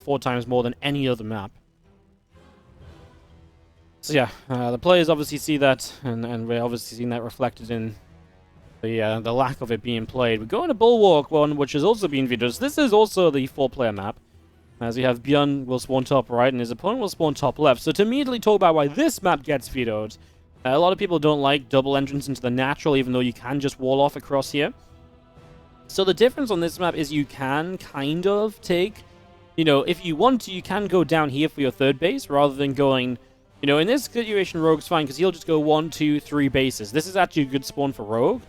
4 times more than any other map. So yeah, the players obviously see that, and we're obviously seeing that reflected in the lack of it being played. We go into Bulwark one, which has also been vetoed. So this is also the 4-player map, as we have ByuN will spawn top right, and his opponent will spawn top left. So to immediately talk about why this map gets vetoed, a lot of people don't like double entrance into the natural, even though you can just wall off across here. So the difference on this map is you can kind of take, you know, if you want to, you can go down here for your third base, rather than going, you know, in this situation, Rogue's fine, because he'll just go 1, 2, 3 bases. This is actually a good spawn for Rogue,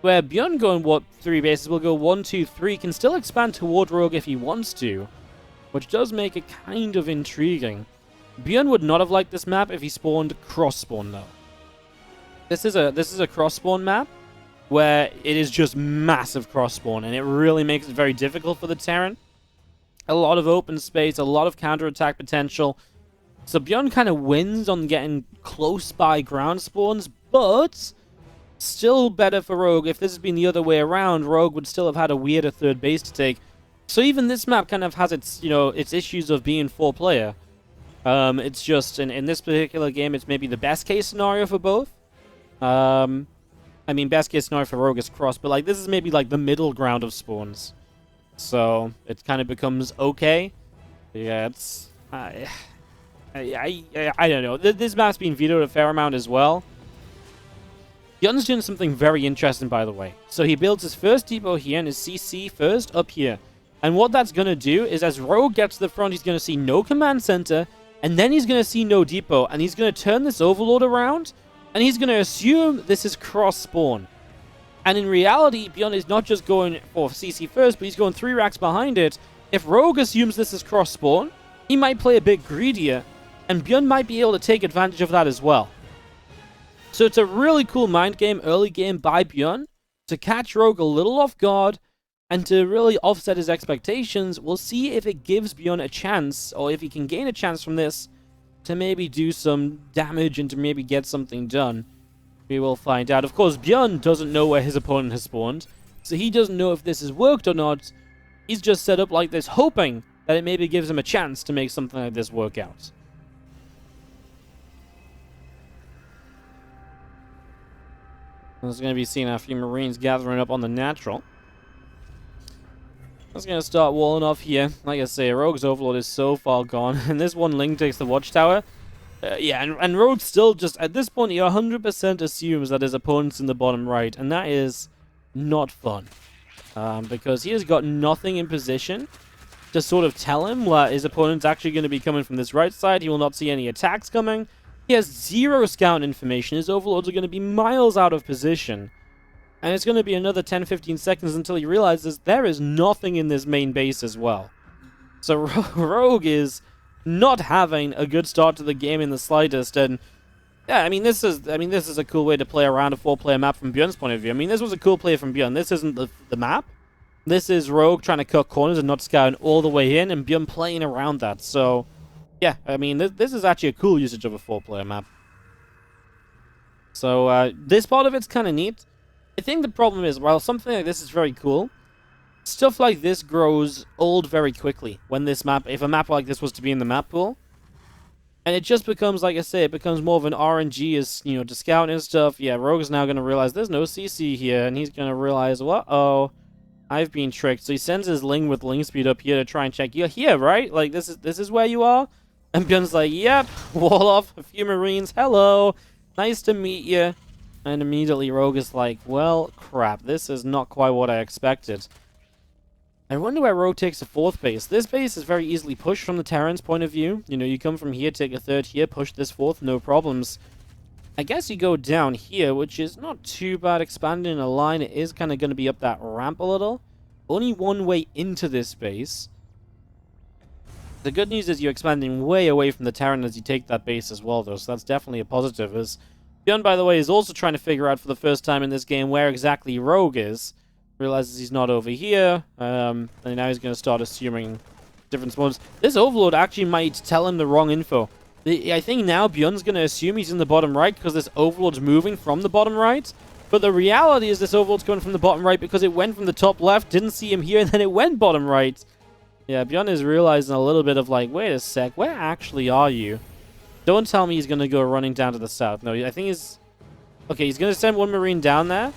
where ByuN going, 3 bases, will go 1, 2, 3, can still expand toward Rogue if he wants to, which does make it kind of intriguing. ByuN would not have liked this map if he spawned cross-spawn, though. This is a cross-spawn map, where it is just massive cross-spawn, and it really makes it very difficult for the Terran. A lot of open space, a lot of counter-attack potential. So ByuN kind of wins on getting close by ground spawns, but still better for Rogue. If this had been the other way around, Rogue would still have had a weirder third base to take. So even this map kind of has its, you know, its issues of being 4-player. It's just, in this particular game, it's maybe the best case scenario for both. I mean, best case scenario for Rogue is cross, but like this is maybe like the middle ground of spawns. So it kind of becomes okay. Yeah, it's I don't know. This map's been vetoed a fair amount as well. ByuN's doing something very interesting, by the way. So he builds his first depot here and his CC first up here. And what that's going to do is as Rogue gets to the front, he's going to see no command center, and then he's going to see no depot, and he's going to turn this overlord around, and he's going to assume this is cross spawn. And in reality, ByuN is not just going for CC first, but he's going 3 racks behind it. If Rogue assumes this is cross spawn, he might play a bit greedier, and ByuN might be able to take advantage of that as well. So it's a really cool mind game, early game by ByuN, to catch Rogue a little off guard, and to really offset his expectations. We'll see if it gives ByuN a chance, or if he can gain a chance from this, to maybe do some damage and to maybe get something done. We will find out. Of course, ByuN doesn't know where his opponent has spawned, so he doesn't know if this has worked or not. He's just set up like this, hoping that it maybe gives him a chance to make something like this work out. There's going to be seeing a few Marines gathering up on the natural. I was going to start walling off here. Like I say, Rogue's Overlord is so far gone, and this one Ling takes the watchtower. Yeah, and Rogue still just, at this point, he 100% assumes that his opponent's in the bottom right, and that is not fun. Because he has got nothing in position to sort of tell him what his opponent's actually going to be coming from this right side. He will not see any attacks coming. He has 0 scout information. His Overlords are going to be miles out of position. And it's going to be another 10-15 seconds until he realizes there is nothing in this main base as well. So Rogue is not having a good start to the game in the slightest. And yeah, I mean this is a cool way to play around a 4-player map from ByuN's point of view. I mean, this was a cool play from ByuN. This isn't the map. This is Rogue trying to cut corners and not scouting all the way in, and ByuN playing around that. So yeah, I mean this is actually a cool usage of a 4-player map. So this part of it's kind of neat. I think the problem is, while something like this is very cool, stuff like this grows old very quickly when this map, if a map like this was to be in the map pool. And it just becomes, like I say, it becomes more of an RNG as, you know, to scout and stuff. Yeah, Rogue is now going to realize there's no CC here, and he's going to realize, uh-oh, I've been tricked. So he sends his Ling with Ling speed up here to try and check. You're here, right? Like, this is where you are? And ByuN's like, yep, wall off a few Marines, hello, nice to meet you. And immediately Rogue is like, well, crap, this is not quite what I expected. I wonder where Rogue takes the 4th base. This base is very easily pushed from the Terran's point of view. You know, you come from here, take a 3rd here, push this 4th, no problems. I guess you go down here, which is not too bad. Expanding a line, it is kind of going to be up that ramp a little. Only one way into this base. The good news is you're expanding way away from the Terran as you take that base as well, though, so that's definitely a positive. As ByuN, by the way, is also trying to figure out for the first time in this game where exactly Rogue is. Realizes he's not over here, and now he's going to start assuming different spawns. This Overlord actually might tell him the wrong info. I think now ByuN's going to assume he's in the bottom right because this Overlord's moving from the bottom right. But the reality is this Overlord's going from the bottom right because it went from the top left, didn't see him here, and then it went bottom right. Yeah, ByuN is realizing a little bit of like, wait a sec, where actually are you? Don't tell me he's going to go running down to the south. No, I think he's... Okay, he's going to send one Marine down there.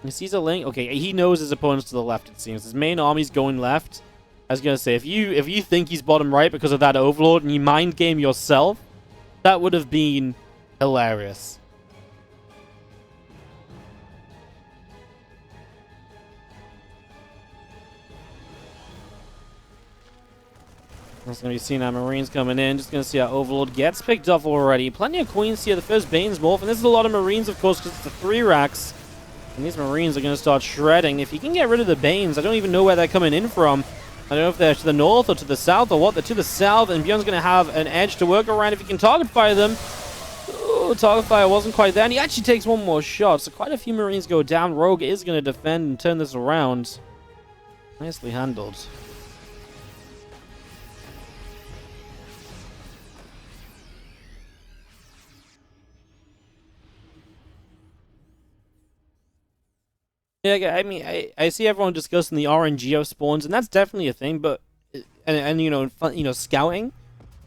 He sees a link. Okay, he knows his opponent's to the left, it seems. His main army's going left. I was going to say, if you think he's bottom right because of that Overlord and you mind game yourself, that would have been hilarious. Just going to be seeing our Marines coming in. Just going to see our Overlord gets picked up already. Plenty of Queens here. The first Bane's morph. And this is a lot of Marines, of course, because it's the 3 racks. And these Marines are going to start shredding. If you can get rid of the Banes, I don't even know where they're coming in from. I don't know if they're to the north or to the south or what. They're to the south, and ByuN's going to have an edge to work around if he can target fire them. Oh, target fire wasn't quite there, and he actually takes one more shot. So quite a few Marines go down. Rogue is going to defend and turn this around. Nicely handled. Yeah, I mean, I see everyone discussing the RNG of spawns, and that's definitely a thing, but and you know, scouting.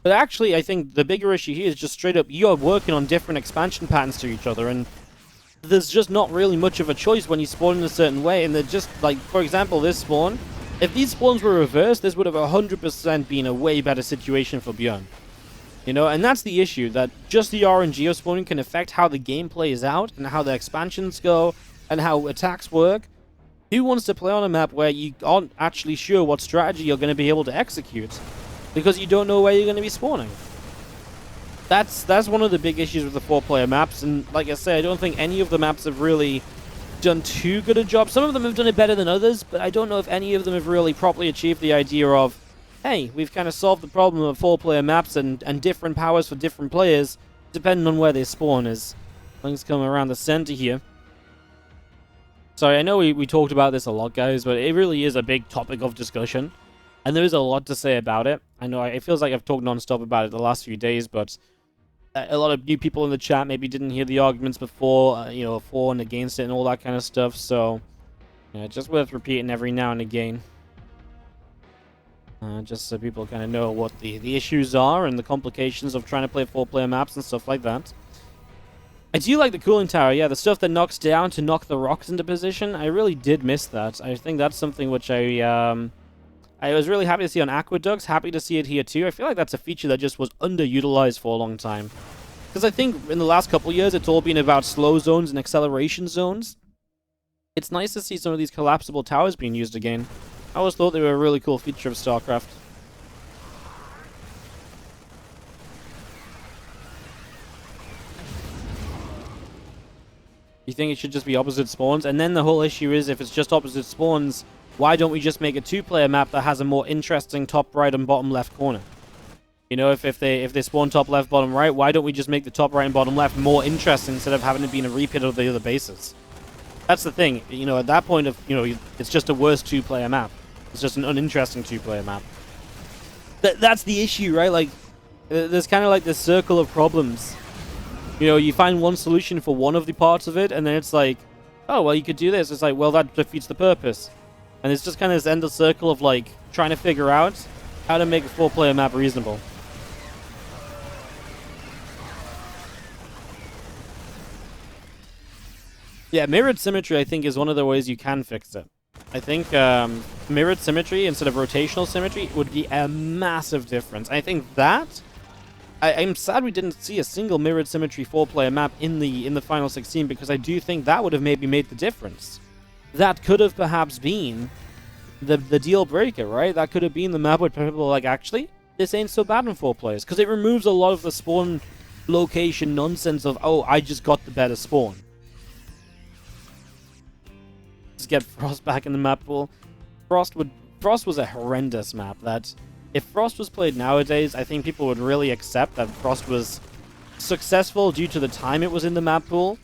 But actually, I think the bigger issue here is just straight up you are working on different expansion patterns to each other, and there's just not really much of a choice when you spawn in a certain way. And they're just like, for example, this spawn. If these spawns were reversed, this would have 100% been a way better situation for ByuN. You know, and that's the issue, that just the RNG of spawning can affect how the game plays out and how the expansions go. And how attacks work. Who wants to play on a map where you aren't actually sure what strategy you're going to be able to execute because you don't know where you're going to be spawning? That's one of the big issues with the 4-player maps, and like I say, I don't think any of the maps have really done too good a job. Some of them have done it better than others, but I don't know if any of them have really properly achieved the idea of, hey, we've kind of solved the problem of 4-player maps and different powers for different players depending on where they spawn. As things come around the center here. Sorry, I know we talked about this a lot, guys, but it really is a big topic of discussion. And there is a lot to say about it. I know it feels like I've talked non-stop about it the last few days, but a lot of new people in the chat maybe didn't hear the arguments before, you know, for and against it and all that kind of stuff. So, yeah, just worth repeating every now and again. Just so people kind of know what the issues are and the complications of trying to play 4-player maps and stuff like that. I do like the cooling tower, yeah, the stuff that knocks down to knock the rocks into position. I really did miss that. I think that's something which I was really happy to see on Aqueducts, happy to see it here too. I feel like that's a feature that just was underutilized for a long time. Because I think in the last couple years, it's all been about slow zones and acceleration zones. It's nice to see some of these collapsible towers being used again. I always thought they were a really cool feature of Starcraft. You think it should just be opposite spawns? And then the whole issue is, if it's just opposite spawns, why don't we just make a 2-player map that has a more interesting top right and bottom left corner? You know, if they spawn top left, bottom right, why don't we just make the top right and bottom left more interesting instead of having it being a repeat of the other bases? That's the thing. You know, at that point, it's just a worse 2-player map. It's just an uninteresting 2-player map. That's the issue, right? Like, there's kind of like this circle of problems. You know, you find one solution for one of the parts of it, and then it's like, oh, well, you could do this. It's like, well, that defeats the purpose. And it's just kind of this endless circle of, like, trying to figure out how to make a 4-player map reasonable. Yeah, mirrored symmetry, I think, is one of the ways you can fix it. I think mirrored symmetry instead of rotational symmetry would be a massive difference. I think that... I'm sad we didn't see a single mirrored symmetry 4-player map in the final 16, because I do think that would have maybe made the difference. That could have perhaps been the deal breaker, right? That could have been the map where people are like, actually, this ain't so bad in 4 players, because it removes a lot of the spawn location nonsense of, oh, I just got the better spawn. Just get Frost back in the map pool. Frost was a horrendous map that... If Frost was played nowadays, I think people would really accept that Frost was successful due to the time it was in the map pool,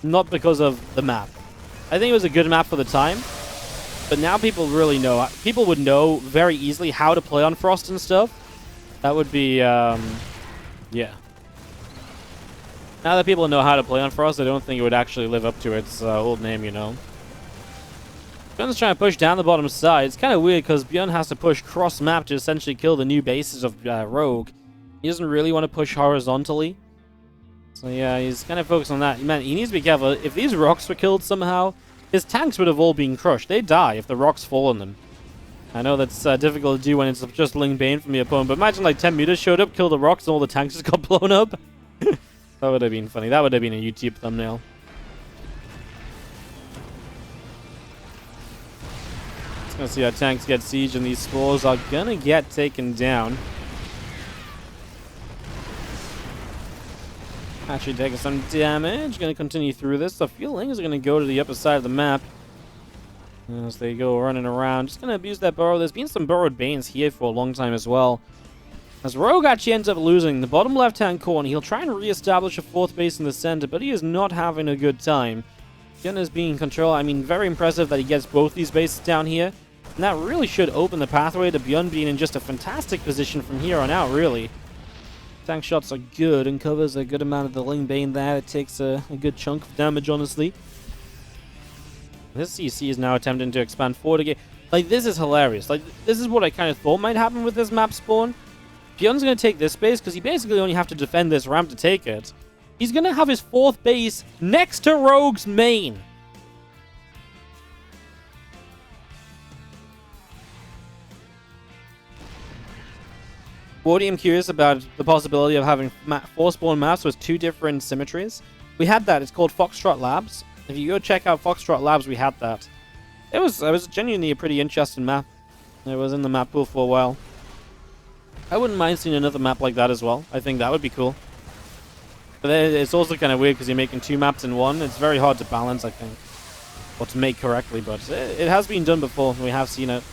not because of the map. I think it was a good map for the time, but now people really know. People would know very easily how to play on Frost and stuff. That would be, yeah. Now that people know how to play on Frost, I don't think it would actually live up to its old name, you know. ByuN's trying to push down the bottom side. It's kind of weird because ByuN has to push cross-map to essentially kill the new bases of Rogue. He doesn't really want to push horizontally. So yeah, he's kind of focused on that. Man, he needs to be careful. If these rocks were killed somehow, his tanks would have all been crushed. They die if the rocks fall on them. I know that's difficult to do when it's just Ling Bane from the opponent, but imagine like 10 meters showed up, killed the rocks, and all the tanks just got blown up. That would have been funny. That would have been a YouTube thumbnail. Just gonna see how tanks get siege, and these spores are gonna get taken down. Actually taking some damage. Gonna continue through this. The feelings are gonna go to the upper side of the map as they go running around. Just gonna abuse that burrow. There's been some burrowed Banes here for a long time as well. As Rogue actually ends up losing the bottom left-hand corner, he'll try and re-establish a fourth base in the center, but he is not having a good time. ByuN is being in control. I mean, very impressive that he gets both these bases down here. And that really should open the pathway to ByuN being in just a fantastic position from here on out, really. Tank shots are good and covers a good amount of the Ling Bane there. It takes a good chunk of damage, honestly. This CC is now attempting to expand forward again. Like, this is hilarious. Like, this is what I kind of thought might happen with this map spawn. ByuN's going to take this base because he basically only have to defend this ramp to take it. He's going to have his fourth base next to Rogue's main. Wardy, I'm curious about the possibility of having 4 spawn maps with 2 different symmetries. We had that. It's called Foxtrot Labs. If you go check out Foxtrot Labs, we had that. It was genuinely a pretty interesting map. It was in the map pool for a while. I wouldn't mind seeing another map like that as well. I think that would be cool. But it's also kind of weird because you're making 2 maps in one. It's very hard to balance, I think. Or to make correctly, but it has been done before. We have seen it.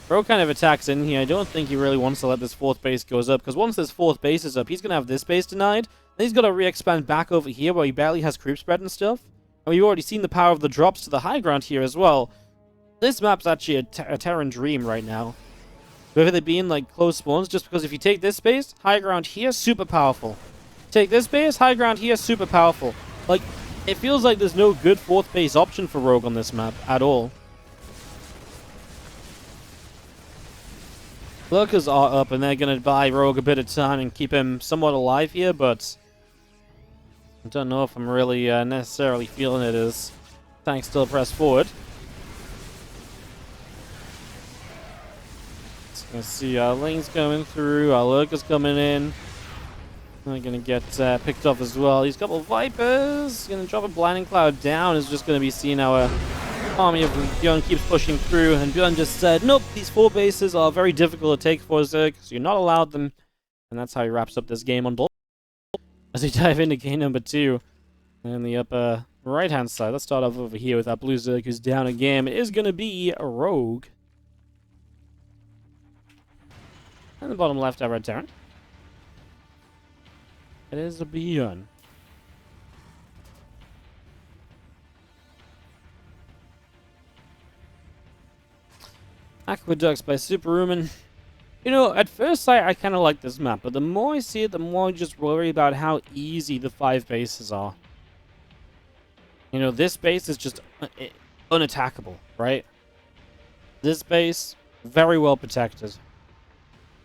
Rogue kind of attacks in here. I don't think he really wants to let this 4th base goes up, because once this 4th base is up, he's going to have this base denied. Then he's got to re-expand back over here where he barely has creep spread and stuff. And we've already seen the power of the drops to the high ground here as well. This map's actually a Terran dream right now. With it being like close spawns, just because if you take this base, high ground here, super powerful. Take this base, high ground here, super powerful. Like, it feels like there's no good 4th base option for Rogue on this map at all. Lurkers are up, and they're going to buy Rogue a bit of time and keep him somewhat alive here, but I don't know if I'm really necessarily feeling it as tanks still press forward. Let's see our Ling's coming through, our Lurkers coming in. They're going to get picked off as well. These couple of Vipers, going to drop a Blinding Cloud down, is just going to be seeing our army of ByuN keeps pushing through, and ByuN just said, nope, these 4 bases are very difficult to take for Zerg, so you're not allowed them. And that's how he wraps up this game on ball. As we dive into game number 2, and the upper right-hand side, let's start off over here with that blue Zerg who's down a game. It is going to be a Rogue. And the bottom left, our red Terran. It is a ByuN. Aqueducts by Superhuman. You know, at first sight, I kind of like this map, but the more I see it, the more I just worry about how easy the 5 bases are. You know, this base is just unattackable, right? This base, very well protected.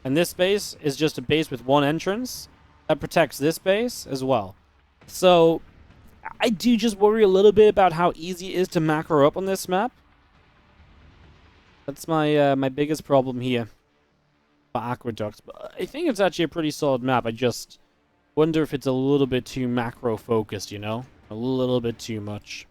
And this base is just a base with 1 entrance that protects this base as well. So, I do just worry a little bit about how easy it is to macro up on this map. That's my my biggest problem here for Aqueducts. But I think it's actually a pretty solid map. I just wonder if it's a little bit too macro focused, you know? A little bit too much.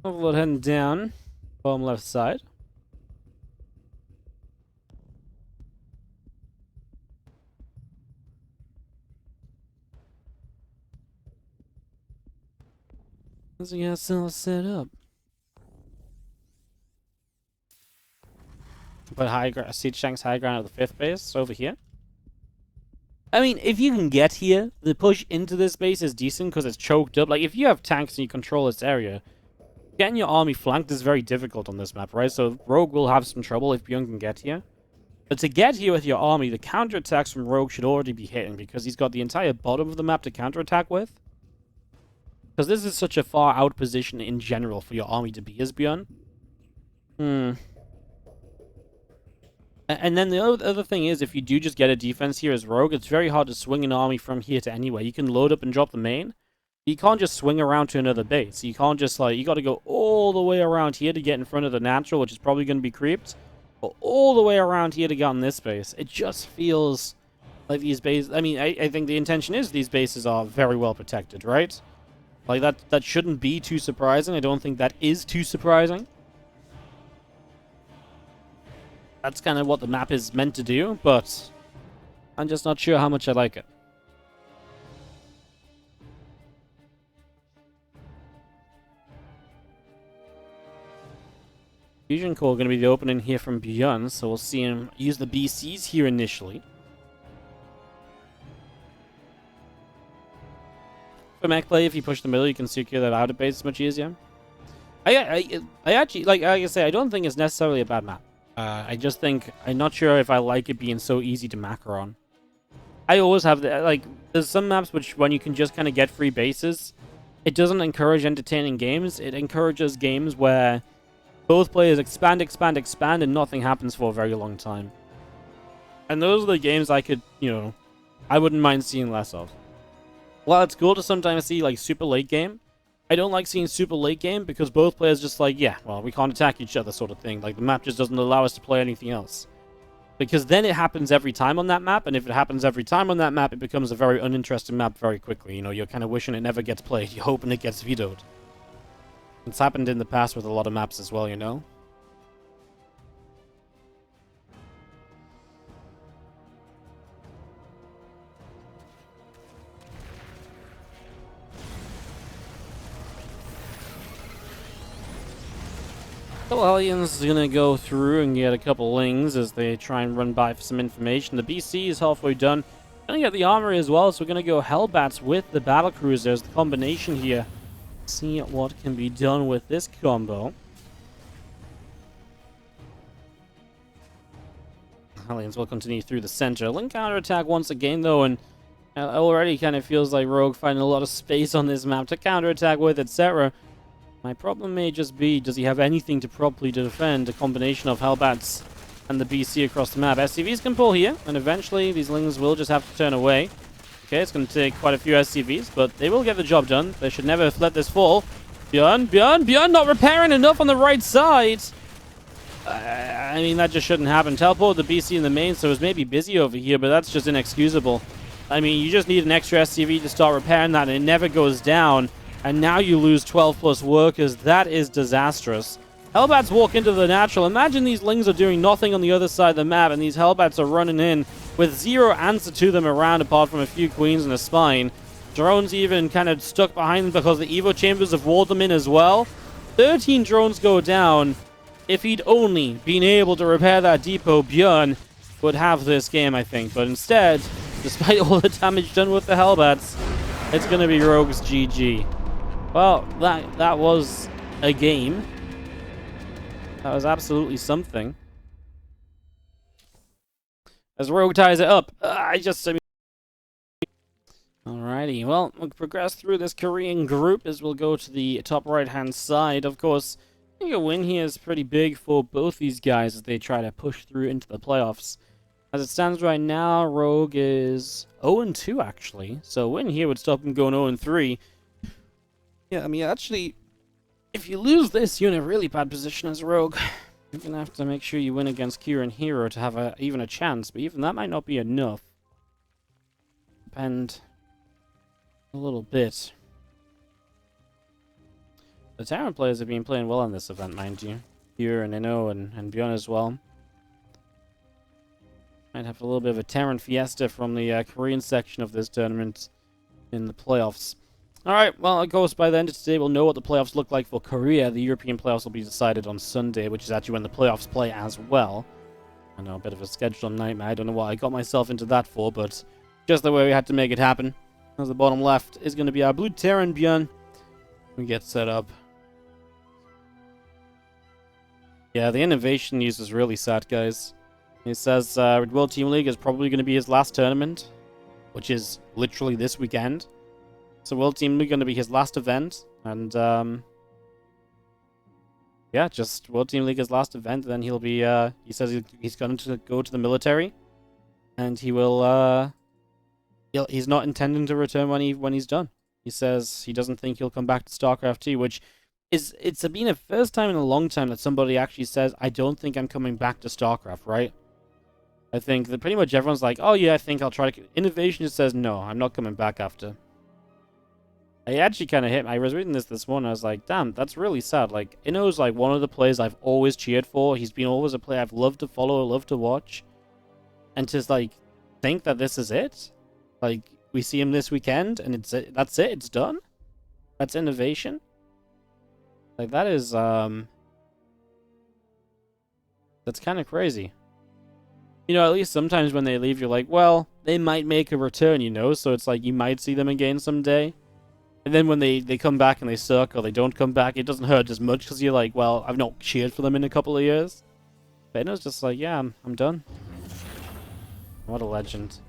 Overload heading down, bottom left side. Let's see how it's all set up. Put siege tanks high ground at the 5th base over here. I mean, if you can get here, the push into this base is decent because it's choked up. Like, if you have tanks and you control this area, getting your army flanked is very difficult on this map, right? So Rogue will have some trouble if ByuN can get here. But to get here with your army, the counterattacks from Rogue should already be hitting because he's got the entire bottom of the map to counterattack with. Because this is such a far out position in general for your army to be as ByuN. And then the other thing is, if you do just get a defense here as Rogue, it's very hard to swing an army from here to anywhere. You can load up and drop the main. You can't just swing around to another base. You can't just, like, you got to go all the way around here to get in front of the natural, which is probably going to be creeped. Or all the way around here to get on this base. It just feels like these bases... I mean, I think the intention is these bases are very well protected, right? Like, that shouldn't be too surprising. I don't think that is too surprising. That's kind of what the map is meant to do, but I'm just not sure how much I like it. Fusion Core going to be the opening here from ByuN, so we'll see him use the BCs here initially. For mech play, if you push the middle, you can secure that outer base much easier. I actually, like I say, I don't think it's necessarily a bad map. I just think, I'm not sure if I like it being so easy to macro on. I always have, there's some maps which, when you can just kind of get free bases, it doesn't encourage entertaining games. It encourages games where both players expand, and nothing happens for a very long time. And those are the games I could, I wouldn't mind seeing less of. While it's cool to sometimes see, like, super late game, I don't like seeing super late game because both players just like, yeah, well, we can't attack each other sort of thing. Like, the map just doesn't allow us to play anything else. Because then it happens every time on that map, and if it happens every time on that map, it becomes a very uninteresting map very quickly. You're kind of wishing it never gets played. You're hoping it gets vetoed. It's happened in the past with a lot of maps as well, The Hellions is going to go through and get a couple lings as they try and run by for some information. The BC is halfway done. Going to get the armory as well, so we're going to go Hellbats with the battlecruisers. The combination here. See what can be done with this combo. Hellions will continue through the center. Link counterattack once again, though, and already kind of feels like Rogue finding a lot of space on this map to counterattack with, etc. My problem may just be, does he have anything to properly defend a combination of Hellbats and the BC across the map? SCVs can pull here, and eventually these lings will just have to turn away. Okay, it's going to take quite a few SCVs, but they will get the job done. They should never have let this fall. ByuN not repairing enough on the right side. I mean, that just shouldn't happen. Teleport the BC in the main, so it's maybe busy over here, but that's just inexcusable. I mean, you just need an extra SCV to start repairing that, and it never goes down. And now you lose 12 plus workers. That is disastrous. Hellbats walk into the natural. Imagine these lings are doing nothing on the other side of the map, and these Hellbats are running in with zero answer to them around apart from a few queens and a spine. Drones even kind of stuck behind them because the Evo chambers have walled them in as well. 13 drones go down. If he'd only been able to repair that depot, ByuN would have this game, I think. But instead, despite all the damage done with the Hellbats, it's going to be Rogue's GG. Well, that was a game. That was absolutely something. As Rogue ties it up. Alrighty, well, we'll progress through this Korean group as we'll go to the top right-hand side. Of course, I think a win here is pretty big for both these guys as they try to push through into the playoffs. As it stands right now, Rogue is 0-2, actually. So a win here would stop him going 0-3. Yeah, I mean, actually, if you lose this, you're in a really bad position as Rogue. You're going to have to make sure you win against Kieran Hero to have even a chance, but even that might not be enough. Depend a little bit. The Terran players have been playing well on this event, mind you. Here and Inno and ByuN as well. Might have a little bit of a Terran fiesta from the Korean section of this tournament in the playoffs. Alright, well, of course, by the end of today, we'll know what the playoffs look like for Korea. The European playoffs will be decided on Sunday, which is actually when the playoffs play as well. I know, a bit of a schedule nightmare. I don't know what I got myself into that for, but just the way we had to make it happen. As the bottom left is going to be our blue Terran ByuN. We get set up. Yeah, the innovation news is really sad, guys. He says World Team League is probably going to be his last tournament, which is literally this weekend. So World Team League going to be his last event, and yeah, just World Team League his last event. Then he'll be. He says he's going to go to the military, and he will. He's not intending to return when he's done. He says he doesn't think he'll come back to Starcraft 2, which is it's been the first time in a long time that somebody actually says, I don't think I'm coming back to Starcraft, right? I think that pretty much everyone's like, oh yeah, I think I'll try to... Innovation just says, no, I'm not coming back after. I actually kind of hit... I was reading this morning, I was like, damn, that's really sad. Like, Inno's like one of the players I've always cheered for. He's been always a player I've loved to follow, loved to watch. And to like, think that this is it? Like, we see him this weekend, and that's it, it's done? That's innovation? Like, that is, that's kind of crazy. You know, at least sometimes when they leave, you're like, well, they might make a return, you know? So it's like, you might see them again someday. And then when they come back and they suck, or they don't come back, it doesn't hurt as much, because you're like, well, I've not cheered for them in a couple of years. But it's just like, yeah, I'm done. What a legend.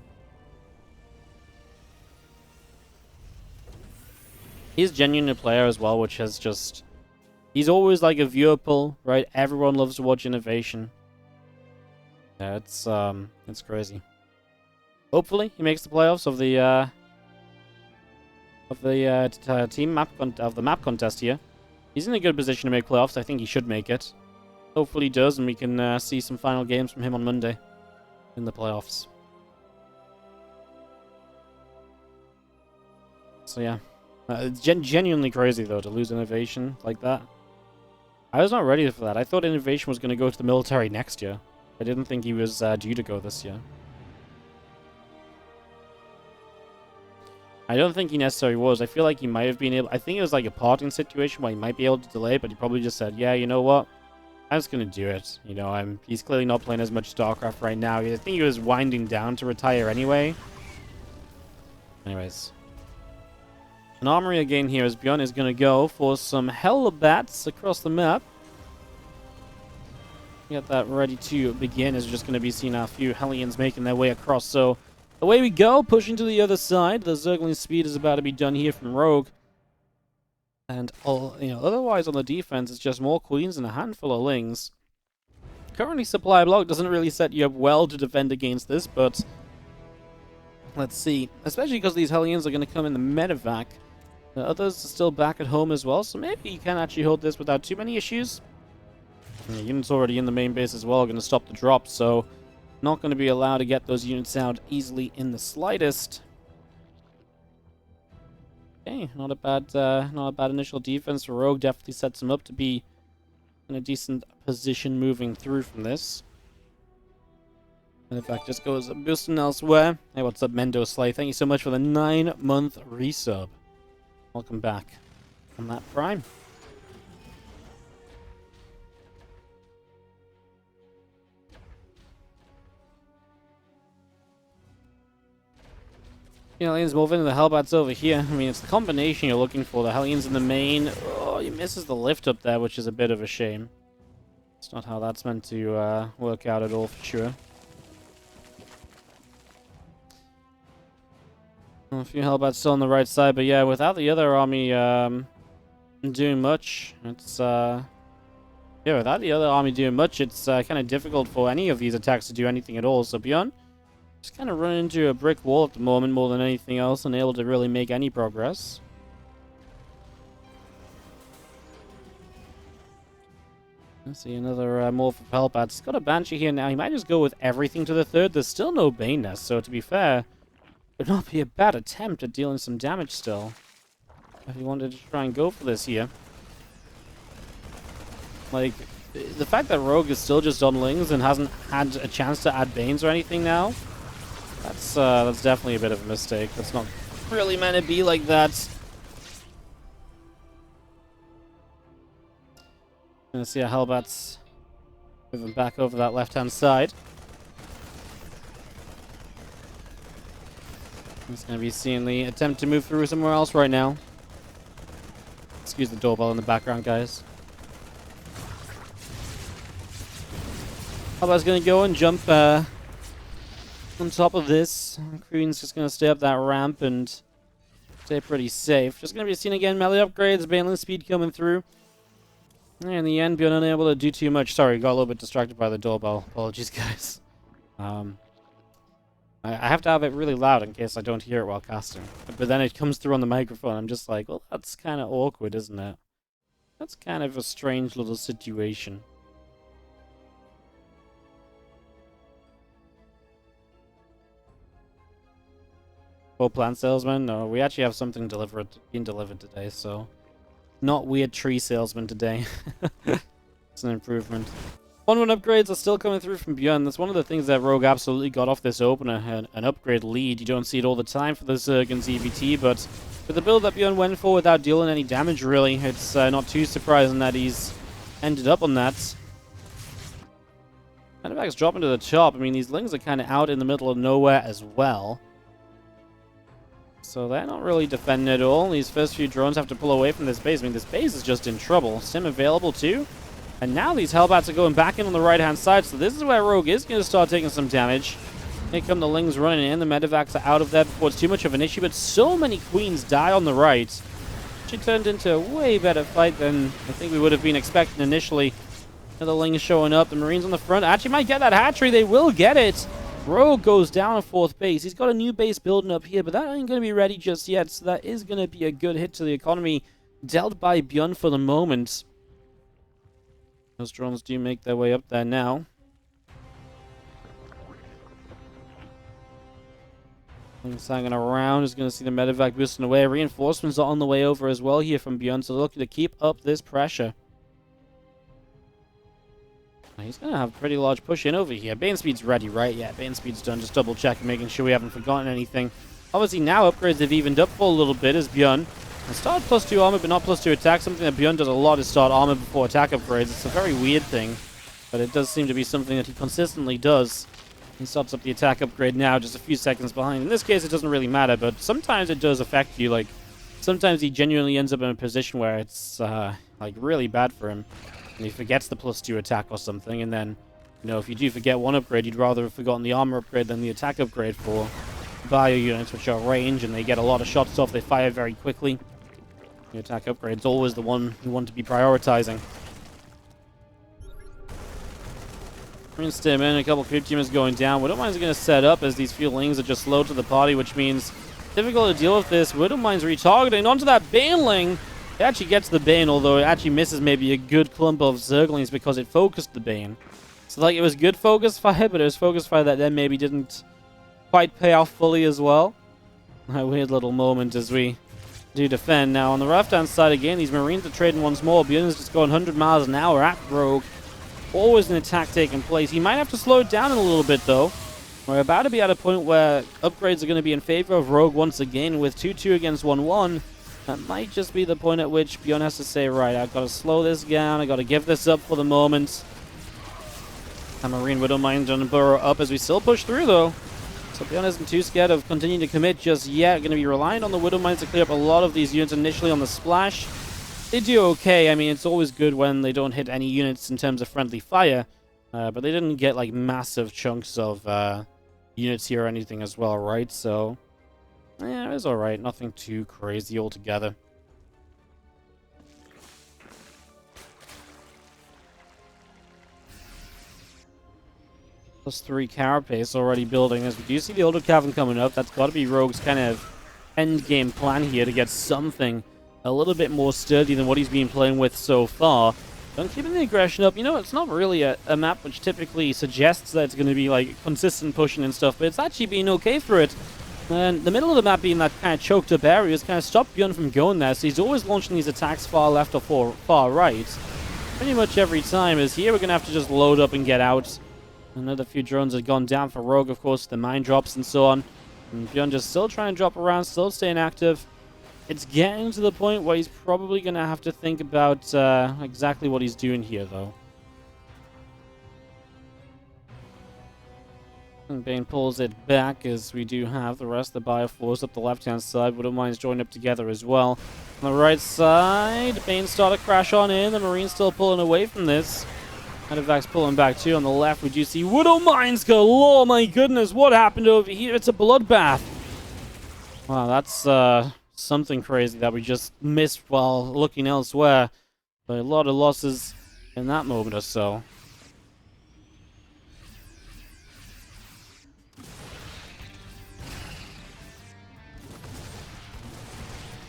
He's genuinely a player as well, which has just... He's always like a viewer pull, right? Everyone loves to watch innovation. Yeah, it's crazy. Hopefully, he makes the playoffs of the team map of the map contest here. He's in a good position to make playoffs. I think he should make it. Hopefully, he does, and we can see some final games from him on Monday in the playoffs. So yeah. It's genuinely crazy, though, to lose innovation like that. I was not ready for that. I thought innovation was going to go to the military next year. I didn't think he was due to go this year. I don't think he necessarily was. I feel like he might have been able... I think it was like a parting situation where he might be able to delay, but he probably just said, yeah, you know what? I'm just going to do it. You know, he's clearly not playing as much StarCraft right now. I think he was winding down to retire anyway. Anyways. An armory again here as ByuN is going to go for some Hellbats across the map. Get that ready to begin as we're just going to be seeing a few Hellions making their way across. So away we go, pushing to the other side. The Zergling speed is about to be done here from Rogue. And otherwise on the defense, it's just more Queens and a handful of Lings. Currently supply block doesn't really set you up well to defend against this, but let's see. Especially because these Hellions are going to come in the medevac. The others are still back at home as well, so maybe you can actually hold this without too many issues. The units already in the main base as well are going to stop the drop, so not going to be allowed to get those units out easily in the slightest. Okay, not a bad initial defense for Rogue. Definitely sets him up to be in a decent position moving through from this. And in fact, just goes boosting elsewhere. Hey, what's up, Mendo Slay? Thank you so much for the 9-month resub. Welcome back on that Prime. Hellions moving and the Hellbats over here. I mean, it's the combination you're looking for. The Hellions in the main. Oh, he misses the lift up there, which is a bit of a shame. It's not how that's meant to work out at all, for sure. A few Hellbats still on the right side, but yeah, without the other army doing much, it's without the other army doing much, it's kind of difficult for any of these attacks to do anything at all. So ByuN just kind of running into a brick wall at the moment more than anything else, and able to really make any progress. Let's see, another morph of Hellbats. He's got a Banshee here now. He might just go with everything to the third. There's still no Bane Nest, so to be fair, would not be a bad attempt at dealing some damage still. If he wanted to try and go for this here. Like, the fact that Rogue is still just on Lings and hasn't had a chance to add Banes or anything now, that's definitely a bit of a mistake. That's not really meant to be like that. Gonna see a Hellbats moving back over that left-hand side. He's going to be seeing the attempt to move through somewhere else right now. Excuse the doorbell in the background, guys. Hubba's going to go and jump on top of this. Queen's just going to stay up that ramp and stay pretty safe. Just going to be seen again. Melee upgrades, balance speed coming through. And in the end, ByuN unable to do too much. Sorry, got a little bit distracted by the doorbell. Apologies, guys. I have to have it really loud in case I don't hear it while casting. But then it comes through on the microphone. I'm just like, well, that's kind of awkward, isn't it? That's kind of a strange little situation. Full plant salesman? No, we actually have something being delivered today, so... Not weird tree salesman today. It's an improvement. 1-1 upgrades are still coming through from ByuN. That's one of the things that Rogue absolutely got off this opener, an upgrade lead. You don't see it all the time for the Zerg and ZVT, but with the build that ByuN went for without dealing any damage, really, it's not too surprising that he's ended up on that. Medevac's dropping to the top. I mean, these Lings are kind of out in the middle of nowhere as well. So they're not really defending at all. These first few drones have to pull away from this base. I mean, this base is just in trouble. Sim available too. And now these Hellbats are going back in on the right-hand side, so this is where Rogue is going to start taking some damage. Here come the Lings running in. The Medevacs are out of there before it's too much of an issue, but so many Queens die on the right. She turned into a way better fight than I think we would have been expecting initially. The Lings showing up. The Marines on the front actually might get that hatchery. They will get it. Rogue goes down a 4th base. He's got a new base building up here, but that ain't going to be ready just yet, so that is going to be a good hit to the economy dealt by ByuN for the moment. Those drones do make their way up there now. He's hanging around. He's going to see the medevac boosting away. Reinforcements are on the way over as well here from ByuN, so they're looking to keep up this pressure. He's going to have a pretty large push in over here. Bane speed's ready, right? Yeah, Bane speed's done. Just double checking, making sure we haven't forgotten anything. Obviously now upgrades have evened up for a little bit as ByuN. Start +2 armor, but not +2 attack. Something that ByuN does a lot is start armor before attack upgrades. It's a very weird thing, but it does seem to be something that he consistently does. He starts up the attack upgrade now, just a few seconds behind. In this case, it doesn't really matter, but sometimes it does affect you. Like, sometimes he genuinely ends up in a position where it's, like, really bad for him. And he forgets the +2 attack or something, and then, you know, if you do forget one upgrade, you'd rather have forgotten the armor upgrade than the attack upgrade for bio units, which are range, and they get a lot of shots off. They fire very quickly. The attack upgrade is always the one you want to be prioritizing. Marines stay in, a couple creep teamers going down. Widowmines are going to set up as these few Lings are just slow to the party, which means difficult to deal with this. Widowmines retargeting onto that Baneling. It actually gets the Bane, although it actually misses maybe a good clump of Zerglings because it focused the Bane. So like it was good focus fire, but it was focus fire that then maybe didn't quite pay off fully as well. A weird little moment as we do defend. Now on the left-hand side again, these Marines are trading once more. ByuN is just going 100 miles an hour at Rogue. Always an attack taking place. He might have to slow it down a little bit though. We're about to be at a point where upgrades are going to be in favor of Rogue once again with 2-2 against 1-1. That might just be the point at which ByuN has to say, right, I've got to slow this down. I've got to give this up for the moment. And Marine Widowmine going to burrow up as we still push through though. So ByuN isn't too scared of continuing to commit just yet. Going to be reliant on the Widowmines to clear up a lot of these units initially on the splash. They do okay. I mean, it's always good when they don't hit any units in terms of friendly fire. But they didn't get like massive chunks of units here or anything as well, right? So, yeah, it was alright. Nothing too crazy altogether. +3 carapace already building as we do see the older cavern coming up. That's got to be Rogue's kind of end game plan here to get something a little bit more sturdy than what he's been playing with so far. Don't keep the aggression up. You know, it's not really a map which typically suggests that it's going to be like consistent pushing and stuff, but it's actually been okay for it. And the middle of the map being that kind of choked up area has kind of stopped ByuN from going there, so he's always launching these attacks far left or far right. Pretty much every time. As here we're going to have to just load up and get out. Another few drones have gone down for Rogue, of course, the mine drops and so on. And ByuN just still trying to drop around, still staying active. It's getting to the point where he's probably going to have to think about exactly what he's doing here, though. And Bane pulls it back as we do have the rest of the Bioforce up the left-hand side. WardiTV's joined up together as well. On the right side, Bane started to crash on in. The Marine's still pulling away from this. Medevac's pulling back too. On the left, we do see WardiTV's galore. Oh my goodness, what happened over here? It's a bloodbath. Wow, that's something crazy that we just missed while looking elsewhere. But a lot of losses in that moment or so.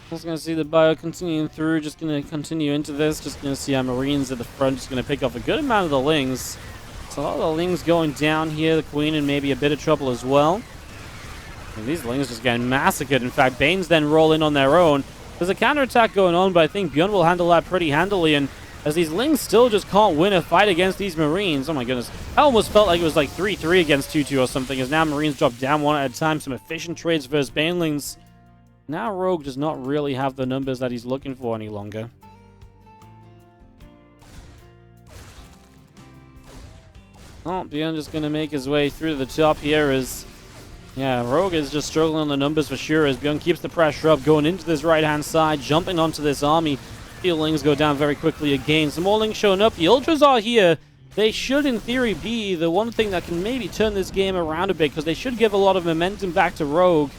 Just going to see the bio continuing through, just going to continue into this, just going to see our Marines at the front, just going to pick off a good amount of the Lings. So a lot of the Lings going down here, the Queen in maybe a bit of trouble as well. And these Lings just getting massacred. In fact, Banes then roll in on their own. There's a counterattack going on, but I think ByuN will handle that pretty handily, and as these Lings still just can't win a fight against these Marines. Oh my goodness. I almost felt like it was like 3-3 against 2-2 or something, as now Marines drop down one at a time, some efficient trades versus Banelings. Now Rogue does not really have the numbers that he's looking for any longer. Oh, ByuN just going to make his way through to the top here as... Yeah, Rogue is just struggling on the numbers for sure as ByuN keeps the pressure up, going into this right-hand side, jumping onto this army. Lings go down very quickly again. Some more Lings showing up. The Ultras are here. They should, in theory, be the one thing that can maybe turn this game around a bit, because they should give a lot of momentum back to Rogue.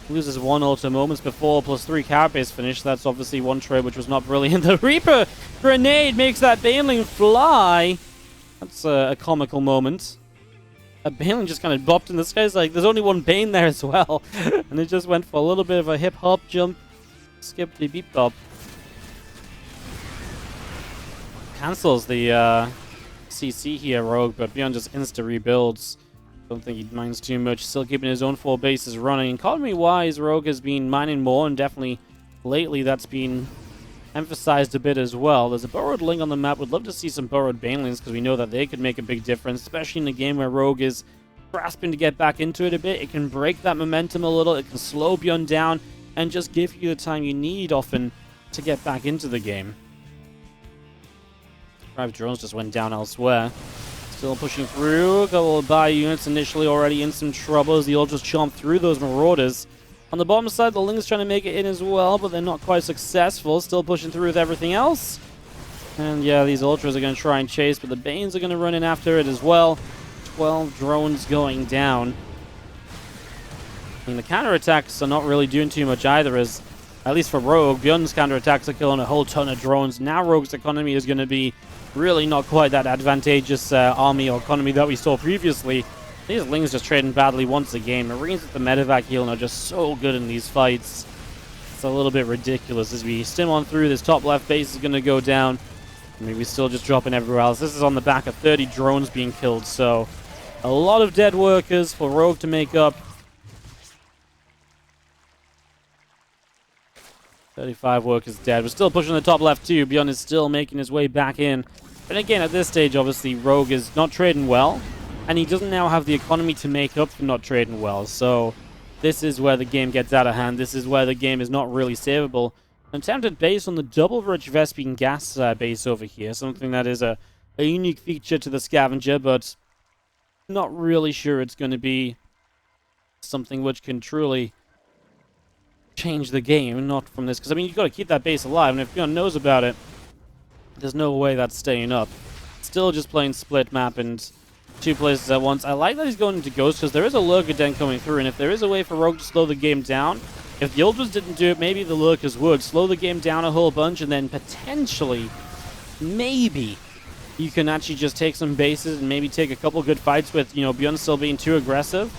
Loses one Ultra moments before, plus 3 carapace finish. That's obviously one trade which was not brilliant. The Reaper grenade makes that Baneling fly. That's a comical moment. That Baneling just kind of bopped in the sky. It's like, there's only one Bane there as well. And it just went for a little bit of a hip-hop jump. Skip the beep-bop. Cancels the CC here, Rogue, but ByuN just insta-rebuilds. Don't think he minds too much. Still keeping his own 4 bases running. Economy-wise, Rogue has been mining more, and definitely lately that's been emphasized a bit as well. There's a burrowed Ling on the map. Would love to see some burrowed Banelings, because we know that they could make a big difference, especially in a game where Rogue is grasping to get back into it a bit. It can break that momentum a little. It can slow ByuN down and just give you the time you need often to get back into the game. 5 drones just went down elsewhere. Still pushing through. A couple of buy units initially already in some trouble as the Ultras chomp through those Marauders. On the bottom side, the Ling's trying to make it in as well, but they're not quite successful. Still pushing through with everything else. And yeah, these Ultras are going to try and chase, but the Banes are going to run in after it as well. 12 drones going down. I mean, the counterattacks are not really doing too much either, as at least for Rogue, ByuN's counterattacks are killing a whole ton of drones. Now Rogue's economy is going to be really not quite that advantageous army or economy that we saw previously. These Lings just trading badly once again. Marines with the medevac healing are just so good in these fights. It's a little bit ridiculous as we stim on through. This top left base is going to go down. I mean, we're still just dropping everywhere else. This is on the back of 30 drones being killed, so a lot of dead workers for Rogue to make up. 35 workers dead. We're still pushing the top left too. ByuN is still making his way back in. But again, at this stage, obviously, Rogue is not trading well. And he doesn't now have the economy to make up for not trading well. So this is where the game gets out of hand. This is where the game is not really savable. An attempted base on the double rich Vespine gas base over here. Something that is a unique feature to the Scavenger, but not really sure it's going to be something which can truly change the game, not from this, because I mean, you've got to keep that base alive, and if ByuN knows about it, there's no way that's staying up. Still just playing split map and 2 places at once. I like that he's going into Ghost, because there is a Lurker Den coming through, and if there is a way for Rogue to slow the game down, if the Ultras didn't do it, maybe the Lurkers would slow the game down a whole bunch, and then potentially, maybe, you can actually just take some bases and maybe take a couple good fights with, you know, ByuN still being too aggressive.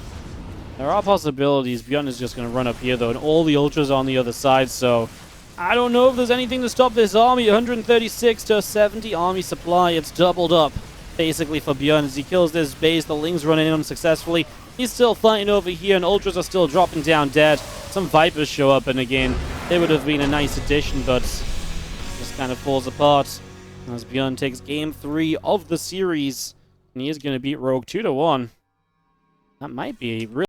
There are possibilities. ByuN is just going to run up here, though, and all the Ultras are on the other side, so I don't know if there's anything to stop this army. 136 to 70 army supply. It's doubled up, basically, for ByuN as he kills this base. The Lings running in unsuccessfully. He's still fighting over here, and Ultras are still dropping down dead. Some Vipers show up, and again, they would have been a nice addition, but just kind of falls apart as ByuN takes game 3 of the series, and he is going to beat Rogue 2-1. That might be really